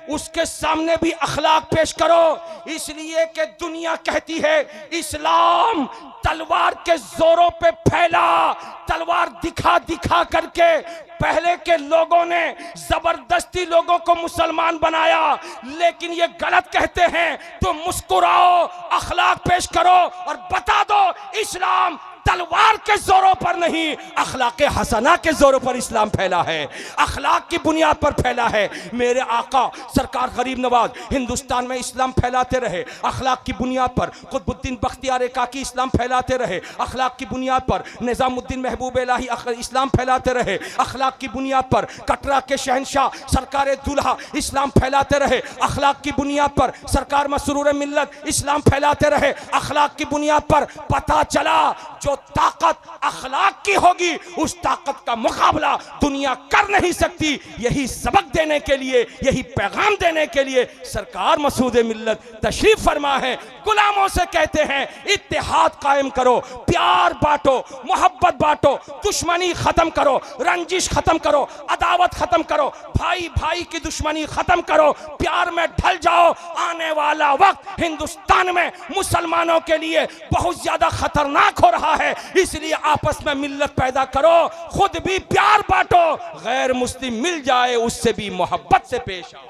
उसके सामने भी अखलाक पेश करो। इसलिए कि दुनिया कहती है इस्लाम तलवार के जोरों पे फैला, तलवार दिखा दिखा करके पहले के लोगों ने जबरदस्ती लोगों को मुसलमान बनाया, लेकिन ये गलत कहते हैं। तो मुस्कुराओ, अखलाक पेश करो और बता दो इस्लाम तलवार के जोरों पर नहीं, अखलाक हसना के जोरों पर इस्लाम फैला है, अखलाक की बुनियाद पर फैला है। मेरे आका सरकार गरीब नवाज हिंदुस्तान में इस्लाम फैलाते रहे, अखलाक की बुनियाद पर कुतुबुद्दीन बख्तियार काकी इस्लाम फैलाते रहे, अखलाक की बुनियाद पर निजामुद्दीन महबूब इलाही इस्लाम फैलाते रहे, अखलाक की बुनियाद पर कटरा के शहंशाह सरकार दुल्हा इस्लाम फैलाते रहे, अखलाक की बुनियाद पर सरकार मसरूर मिल्लत इस्लाम फैलाते रहे। अखलाक की बुनियाद पर पता चला जो ताकत अखलाक की होगी उस ताकत का मुकाबला दुनिया कर नहीं सकती। यही सबक देने के लिए, यही पैगाम देने के लिए सरकार मसूद मिल्लत तशरीफ फरमा है। गुलामों से कहते हैं इत्तेहाद कायम करो, प्यार बांटो, मोहब्बत बांटो, दुश्मनी खत्म करो, रंजिश खत्म करो, अदावत खत्म करो, भाई भाई की दुश्मनी खत्म करो, प्यार में ढल जाओ। आने वाला वक्त हिंदुस्तान में मुसलमानों के लिए बहुत ज्यादा खतरनाक हो रहा है, इसलिए आपस में मिल्लत पैदा करो, खुद भी प्यार बांटो, गैर मुस्लिम मिल जाए उससे भी मोहब्बत से पेश आओ।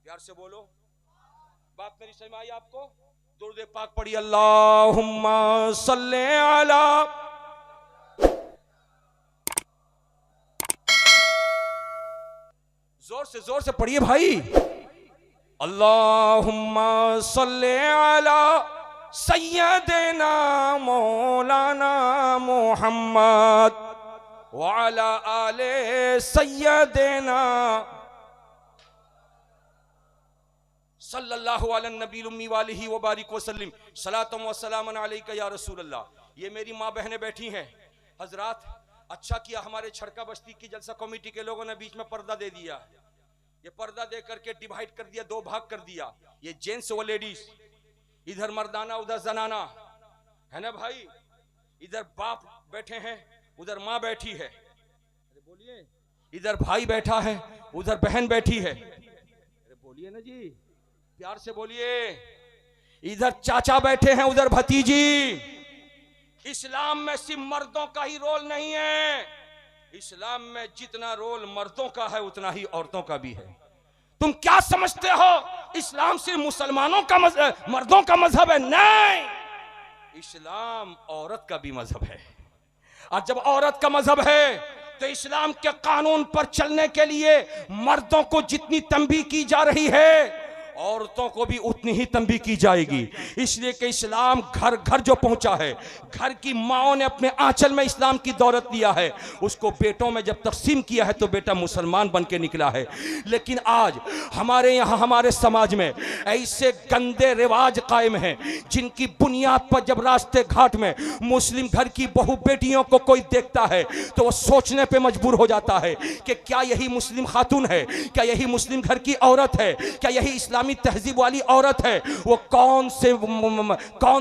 प्यार से बोलो। बात मेरी समझ में आई आपको? दुरूद पाक पढ़िए, अल्लाहुम्मा सल्ले अला। जोर से पढ़िए भाई। अल्लाहुम्मा सल्ले अला सय्यदना मौलाना मुहम्मद व अला आले सय्यदना सल्लल्लाहु अलैहि नबील उम्मी वालिही व बारिक वसल्लम सलातुम व सलामन अलैका या रसूल अल्लाह। ये मेरी माँ बहनें बैठी हैं। हजरात, अच्छा किया हमारे छड़का बस्ती की जलसा कमेटी के लोगों ने बीच में पर्दा दे दिया। ये पर्दा दे करके डिवाइड कर दिया, दो भाग कर दिया। ये जेंट्स व लेडीज, इधर मर्दाना उधर जनाना है ना भाई। इधर बाप बैठे हैं, उधर माँ बैठी है। अरे बोलिए। इधर भाई बैठा है, उधर बहन बैठी है। अरे बोलिए ना जी, प्यार से बोलिए। इधर चाचा बैठे हैं, उधर भतीजी। इस्लाम में सिर्फ मर्दों का ही रोल नहीं है, इस्लाम में जितना रोल मर्दों का है उतना ही औरतों का भी है। तुम क्या समझते हो इस्लाम सिर्फ मुसलमानों का मर्दों का मजहब है? नहीं, इस्लाम औरत का भी मजहब है। और जब औरत का मजहब है तो इस्लाम के कानून पर चलने के लिए मर्दों को जितनी तंबीह की जा रही है औरतों को भी उतनी ही तंबीह की जाएगी, इसलिए कि इस्लाम घर घर जो पहुंचा है, घर की माओं ने अपने आंचल में इस्लाम की दौलत लिया है, उसको बेटों में जब तकसीम किया है तो बेटा मुसलमान बन के निकला है। लेकिन आज हमारे यहाँ हमारे समाज में ऐसे गंदे रिवाज कायम हैं जिनकी बुनियाद पर जब रास्ते घाट में मुस्लिम घर की बहू बेटियों को कोई देखता है तो वो सोचने पे मजबूर हो जाता है कि क्या यही मुस्लिम खातून है, क्या यही मुस्लिम घर की औरत है, क्या यही इस्लामी तहजीब वाली औरत है। वो कौन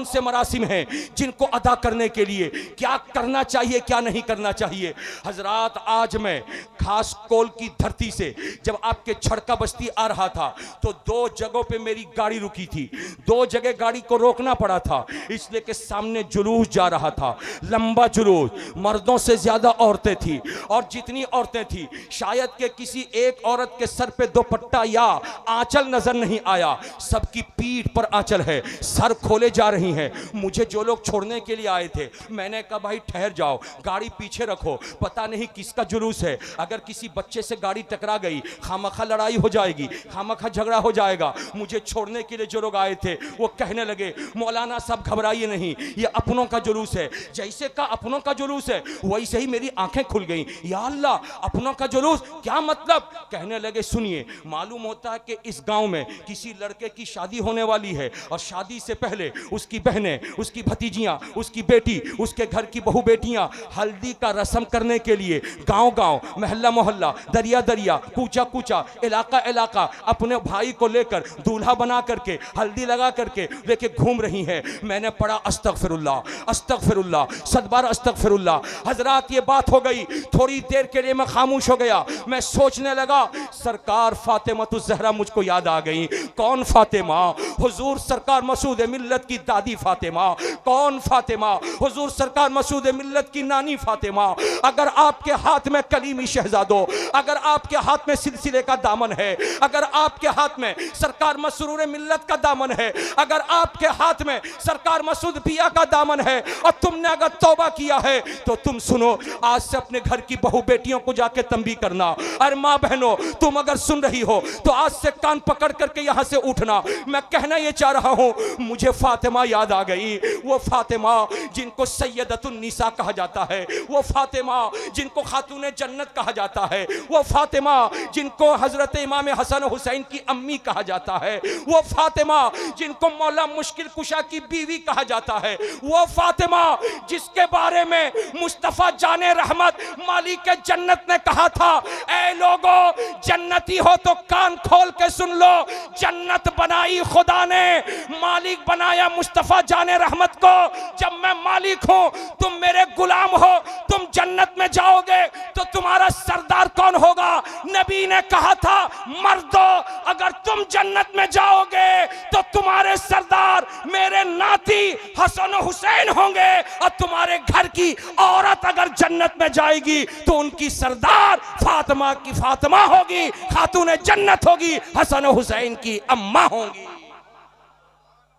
से मरासिम हैं जिनको अदा करने के लिए क्या करना चाहिए क्या नहीं करना चाहिए। हजरात, आज मैं खास कोल की धरती से जब आपके छड़का बस्ती आ रहा था तो 2 जगहों पे मेरी गाड़ी रुकी थी, 2 जगह गाड़ी को रोकना पड़ा था, इसलिए कि सामने जुलूस जा रहा था, लंबा जुलूस, मर्दों से ज्यादा औरतें थी, और जितनी औरतें थी शायद के किसी एक औरत के सर पे दुपट्टा या आंचल नजर नहीं आया, सबकी पीठ पर आंचल है, सर खोले जा रही हैं। मुझे जो लोग छोड़ने के लिए आए थे मैंने कहा भाई ठहर जाओ, गाड़ी पीछे रखो, पता नहीं किसका जुलूस है, अगर किसी बच्चे से गाड़ी टकरा गई खामखा लड़ाई हो जाएगी, खामखा झगड़ा हो जाएगा। मुझे छोड़ने के लिए जो लोग आए थे वो कहने लगे मौलाना साहब घबराइए नहीं, ये अपनों का जुलूस है। जैसे का अपनों का जुलूस है वैसे ही मेरी आंखें खुल गई, या अल्लाह अपनों का जुलूस क्या मतलब। कहने लगे सुनिए, मालूम होता है कि इस गांव में किसी लड़के की शादी होने वाली है और शादी से पहले उसकी बहनें, उसकी भतीजियां, उसकी बेटी, उसके घर की बहू बेटियां हल्दी का रस्म करने के लिए गांव गांव, मोहल्ला मोहल्ला, दरिया दरिया, कूचा कूचा, इलाका इलाका अपने भाई को लेकर दूल्हा बना करके हल्दी लगा करके लेके घूम रही है। मैंने पढ़ा अस्तगफिरुल्लाह अस्तगफिरुल्लाह, 7 बार अस्तगफिरुल्लाह। हजरात, ये बात हो गई, थोड़ी देर के लिए मैं खामोश हो गया, मैं सोचने लगा सरकार फातिमा ज़हरा मुझको याद आ गई। कौन फातिमा? हुजूर सरकार मसूद मिल्लत की दादी फातिमा। कौन फातिमा? हुजूर सरकार मसूद मिल्लत की नानी फातिमा। अगर आपके हाथ में कलीमी शहजादो, अगर आपके हाथ में सिलसिले का दामन है, अगर आपके हाथ में सरकार मसरूर मिल्लत का दामन है, अगर आपके हाथ में सरकार मसूद पिया का दामन है और तुमने अगर तौबा किया है तो तुम सुनो, आज से अपने घर की बहू बेटियों को जाके तंबीह करना। अरे माँ बहनों, तुम अगर सुन रही हो तो आज से कान पकड़ करके यहां से उठना। मैं कहना ये चाह रहा हूं, मुझे फातिमा याद आ गई, वो फातिमा जिनको सैयदतुन निसा कहा जाता है, वो फातिमा जिनको खातूने जन्नत कहा जाता है, वो फातिमा जिनको हजरत इमाम हसन हुसैन की अम्मी कहा जाता है, वो फातिमा जिनको मौला मुश्किल कुशा की बीवी कहा जाता है, वो फातिमा जिसके बारे में मुस्तफा जाने रहमत मालिक जन्नत ने कहा था, ऐ लोगो जन्नती हो तो कान खोल के सुन लो, जन्नत बनाई खुदा ने, मालिक बनाया मुस्तफा जाने रहमत को। जब मैं मालिक हूं, तुम मेरे गुलाम हो, तुम जन्नत में जाओगे तो तुम्हारा सरदार कौन होगा? नबी ने कहा था, मर्दो अगर तुम जन्नत में जाओगे तो तुम्हारे सरदार मेरे नाती हसन हुसैन होंगे, और तुम्हारे घर की औरत अगर जन्नत में जाएगी तो उनकी सरदार फातिमा की फातिमा होगी, खातून जन्नत होगी, हसन हुसैन की अम्मा होंगी।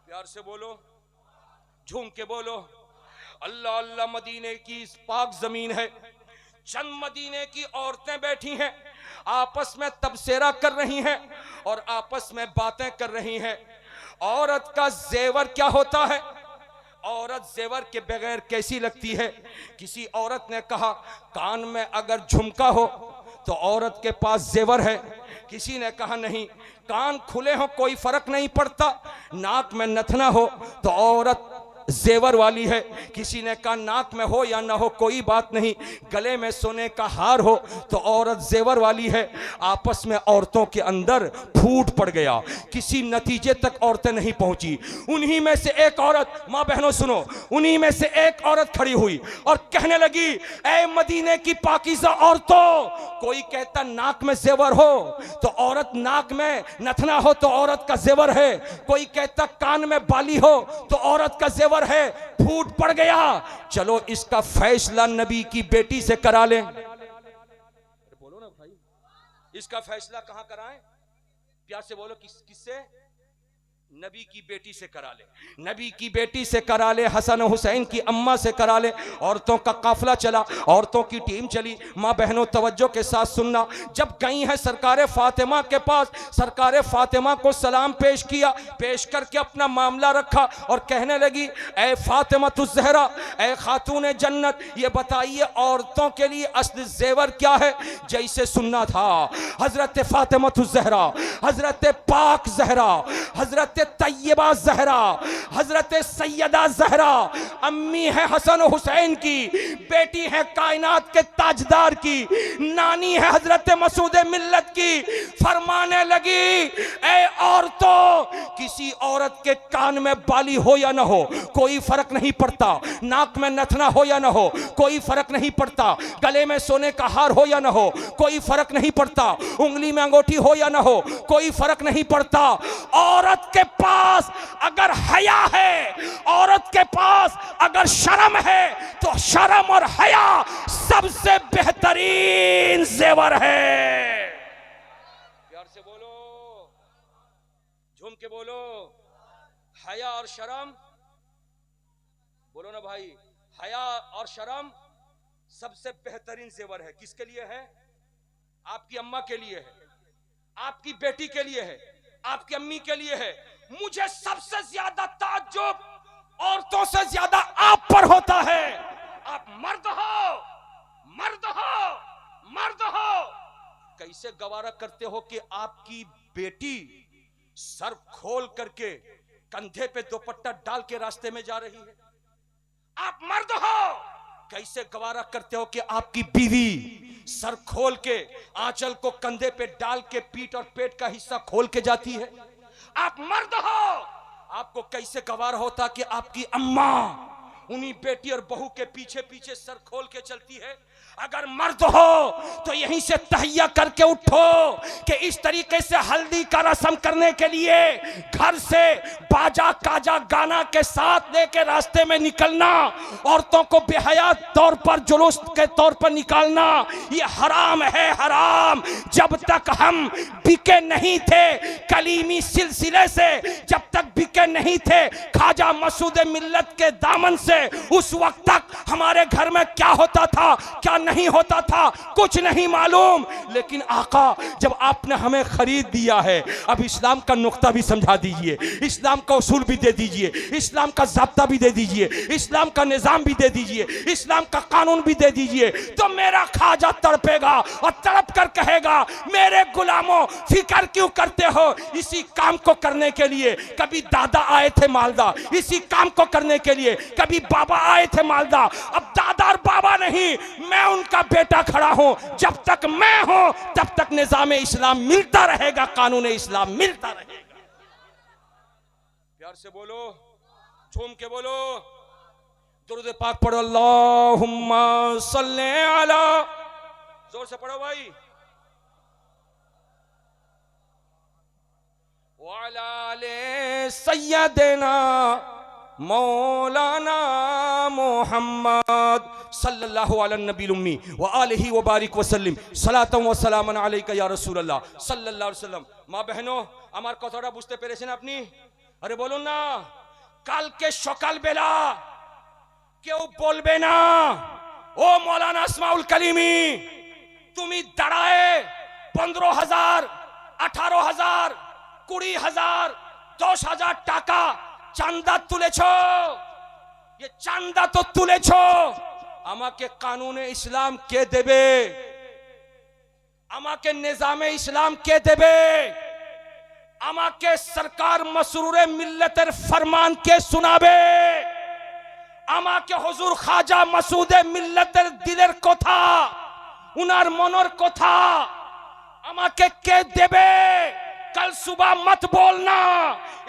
प्यार से बोलो, झूम के बोलो, अल्लाह अल्लाह। मदीने की इस पाक जमीन है, चंद मदीने की औरतें बैठी हैं, आपस में तबसेरा कर रही हैं और आपस में बातें कर रही हैं। औरत का जेवर क्या होता है? औरत जेवर के बगैर कैसी लगती है? किसी औरत ने कहा कान में अगर झुमका हो तो औरत के पास जेवर है। किसी ने कहा नहीं, कान खुले हो कोई फर्क नहीं पड़ता, नाक में नथना हो तो औरत जेवर वाली है। किसी ने कहा नाक में हो या ना हो कोई बात नहीं, गले में सोने का हार हो तो औरत जेवर वाली है। आपस में औरतों के अंदर फूट पड़ गया, किसी नतीजे तक औरतें नहीं पहुंची। उन्हीं में से एक औरत, माँ बहनों सुनो, उन्हीं में से एक औरत खड़ी हुई और कहने लगी, ऐ मदीने की पाकीज़ा औरतों, कोई कहता नाक में जेवर हो तो औरत नाक में नथना हो तो औरत का जेवर है, कोई कहता कान में बाली हो तो औरत का जेवर है। फूट पड़ गया, चलो इसका फैसला नबी की बेटी से करा लें। बोलो ना भाई, इसका फैसला कहां कराएं? प्यार से बोलो, किससे? नबी की बेटी से करा ले, नबी की बेटी से करा ले, हसन हुसैन की अम्मा से करा ले। औरतों का काफिला चला, औरतों की टीम चली। माँ बहनों तवज्जो के साथ सुनना, जब गई है सरकारे फातिमा के पास, सरकारे फातिमा को सलाम पेश किया, पेश करके अपना मामला रखा और कहने लगी, ए फातिमा तुज ज़हरा, ए खातून जन्नत, ये बताइए औरतों के लिए असली जेवर क्या है। जैसे सुनना था, हजरत फातिमा तुज ज़हरा, हजरत पाक ज़हरा, हजरत तैयबा ज़हरा, हजरत सैयदा ज़हरा, अम्मी है हसन हुसैन की, बेटी है कायनात के ताजदार की, नानी है हजरत मसूद मिल्लत की। फरमाने लगी, ए औरतों, किसी औरत के कान में बाली हो या ना हो कोई फर्क नहीं पड़ता, नाक में नथना हो या ना हो कोई फर्क नहीं पड़ता, गले में सोने का हार हो या ना हो कोई फर्क नहीं पड़ता, उंगली में अंगूठी हो या ना हो कोई फर्क नहीं पड़ता। औरत के पास अगर हया है, औरत के पास अगर शर्म है, तो शर्म और हया सबसे बेहतरीन जेवर है। प्यार से बोलो, झूम के बोलो, हया और शर्म, बोलो ना भाई, हया और शर्म सबसे बेहतरीन जेवर है। किसके लिए है? आपकी अम्मा के लिए है, आपकी बेटी के लिए है, आपकी अम्मी के लिए है। मुझे सबसे ज्यादा ताज्जुब औरतों से ज्यादा आप पर होता है। आप मर्द हो, मर्द हो, मर्द हो, कैसे गवारा करते हो कि आपकी बेटी सर खोल करके कंधे पे दुपट्टा डाल के रास्ते में जा रही है? आप मर्द हो, कैसे गवारा करते हो कि आपकी बीवी सर खोल के आंचल को कंधे पे डाल के पीठ और पेट का हिस्सा खोल के जाती है? आप मर्द हो, आपको कैसे गवारा होता कि आपकी अम्मा उन्हीं बेटी और बहू के पीछे पीछे सर खोल के चलती है? अगर मर्द हो तो यहीं से तहिया करके उठो कि इस तरीके से हल्दी का रस्म करने के लिए घर से बाजा काजा गाना के साथ लेके रास्ते में निकलना, औरतों को बेहया तौर पर जुलूस के तौर पर निकालना, ये हराम है, हराम। जब तक हम बिके नहीं थे कलीमी सिलसिले से, जब तक बिके नहीं थे ख्वाजा मसूद मिल्लत के दामन से, उस वक्त तक हमारे घर में क्या होता था क्या नहीं होता था कुछ नहीं मालूम। लेकिन आका, जब आपने हमें खरीद दिया है, अब इस्लाम का नुक्ता भी समझा दीजिए, इस्लाम का उसूल भी दे दीजिए, इस्लाम का ज़ाब्ता भी दे दीजिए, इस्लाम का निज़ाम भी दे दीजिए, इस्लाम का कानून भी दे दीजिए, तो मेरा ख्वाजा तड़पेगा और तड़प कर कहेगा, मेरे गुलामों फिक्र क्यों करते हो? इसी काम को करने के लिए कभी दादा आए थे मालदा, इसी काम को करने के लिए कभी बाबा आए थे मालदा। अब दादा और बाबा नहीं, मैं उनका बेटा खड़ा हूं। जब तक मैं हूं तब तक निजाम इस्लाम मिलता रहेगा, कानून इस्लाम मिलता रहेगा। प्यार से बोलो, झूम के बोलो, दुरूद पाक पढ़ो, अल्लाहुम्मा सल्ले अला, जोर से पढ़ो भाई, वाला ले सय्यदना मौलाना मोहम्मद सल्लल्लाहु अलैहि नबी उम्मी व आलिहि व बारिक वसल्लम सलातम व सलामन अलैका या रसूल अल्लाह सल्लल्लाहु अलैहि वसल्लम। माँ बहनों, আমার কথাটা বুঝতে পেরেছেন আপনি? আরে বলুন না, কালকে সকাল বেলা কেউ বলবে না ও মৌলানা আসমাউল কালিমি তুমি দাঁড়ায় 15,000 18,000 20,000 10,000 টাকা চাঁদা তুলেছো, ये চাঁদা তো তুলেছো, আমাকে কানুনে ইসলাম কে দেবে? আমাকে নিজামে ইসলাম কে দেবে? আমাকে সরকার মসরুরে মিল্লতের ফরমান কে শোনাবে? আমাকে হুজুর খাজা মাসুদে মিল্লতের দিলের কথা, উনার মনের কথা আমাকে কে দেবে? कल सुबह मत बोलना,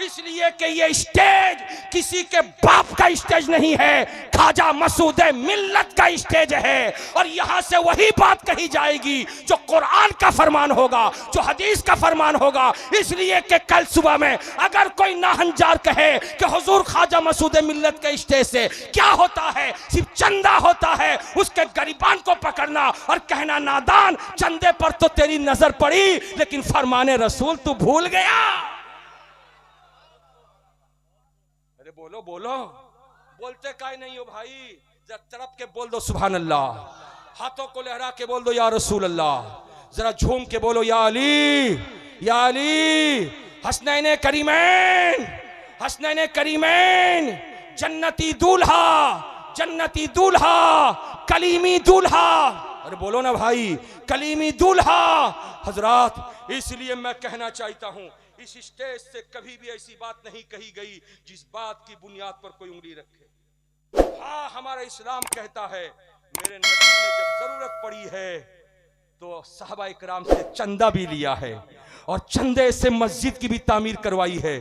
इसलिए कि ये स्टेज किसी के बाप का स्टेज नहीं है, ख्वाजा मसूद मिल्लत का स्टेज है। और यहां से वही बात कही जाएगी जो कुरान का फरमान होगा, जो हदीस का फरमान होगा। इसलिए कि कल सुबह में अगर कोई नाहंजार कहे कि हुजूर ख्वाजा मसूद मिल्लत के स्टेज से क्या होता है, सिर्फ चंदा होता है, उसके गरीबान को पकड़ना और कहना नादान, चंदे पर तो तेरी नजर पड़ी लेकिन फरमाने रसूल तू भूल गया। अरे बोलो बोलो, बोलते काहे नहीं हो भाई? जरा तड़प के बोल दो सुभान अल्लाह, हाथों को लहरा के बोल दो या रसूल अल्लाह, जरा झूम के बोलो या अली, या अली। हसनैन करीमैन, हसनैन करीमैन, जन्नती दूल्हा, जन्नती दूल्हा, कलीमी दूल्हा। अरे बोलो ना भाई, कलीमी दूल्हा। हजरात, इसलिए मैं कहना चाहता हूं, इस स्टेज से कभी भी ऐसी बात नहीं कही गई जिस बात की बुनियाद पर कोई उंगली रखे। हाँ, हमारा इस्लाम कहता है, मेरे नबी ने जब जरूरत पड़ी है तो सहाबा इकराम से चंदा भी लिया है, और चंदे से मस्जिद की भी तामीर करवाई है,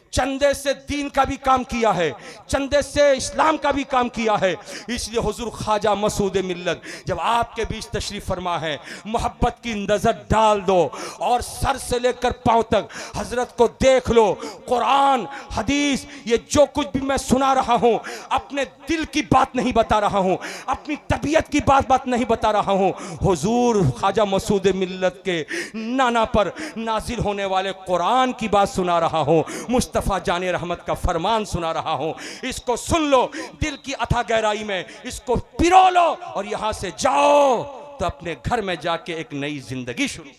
चंदे से दीन का भी काम किया है, चंदे से इस्लाम का भी काम किया है। इसलिए हुजूर ख्वाजा मसूद मिल्लत जब आपके बीच तशरीफ फरमा है, मोहब्बत की नजर डाल दो और सर से लेकर पांव तक हजरत को देख लो। कुरान, हदीस, ये जो कुछ भी मैं सुना रहा हूं, अपने दिल की बात नहीं बता रहा हूं, अपनी तबीयत की बात नहीं बता रहा हूं, हुजूर ख्वाजा मसूद मिल्लत के नाना पर नाजिल होने वाले कुरान की बात सुना रहा हूं, मुस्तफा जाने रहमत का फरमान सुना रहा हूं। इसको सुन लो दिल की अथाह गहराई में, इसको पिरो लो और यहां से जाओ तो अपने घर में जाके एक नई जिंदगी शुरू।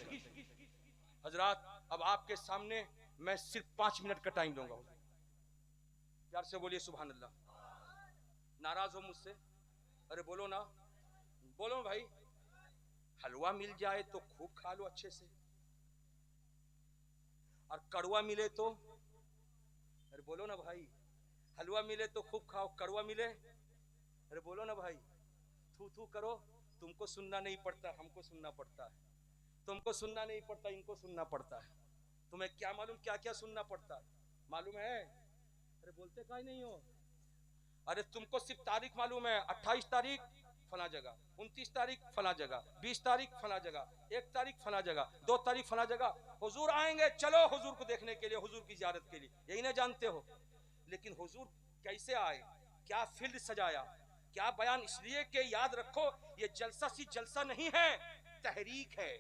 हजरात, अब आपके सामने मैं सिर्फ 5 मिनट का टाइम दूंगा, प्यार से बोलिए सुभान अल्लाह। नाराज हो मुझसे? अरे बोलो ना, बोलो भाई। हलवा मिल जाए तो खूब खा लो अच्छे से, और कड़वा मिले तो, अरे बोलो ना भाई, हलवा मिले तो खूब खाओ, कड़वा मिले, अरे बोलो ना भाई, थू थू करो। तुमको सुनना नहीं पड़ता, हमको सुनना पड़ता है, तुमको सुनना नहीं पड़ता, इनको सुनना पड़ता है। तुम्हें क्या मालूम क्या क्या सुनना पड़ता है, मालूम है? अरे बोलते काहे नहीं हो? अरे तुमको सिर्फ तारीख मालूम है, 28 तारीख फला जगह, 29 तारीख फला जगह, 20 तारीख फला जगह, 1 तारीख फला जगह, 2 तारीख फला जगह हुजूर आएंगे, चलो हुजूर को देखने के लिए, हुजूर की जियारत के लिए, यही ना जानते हो। लेकिन हुजूर कैसे आए, क्या फील्ड सजाया, क्या बयान, इसलिए कि याद रखो ये जलसा सी जलसा नहीं है, तहरीक है।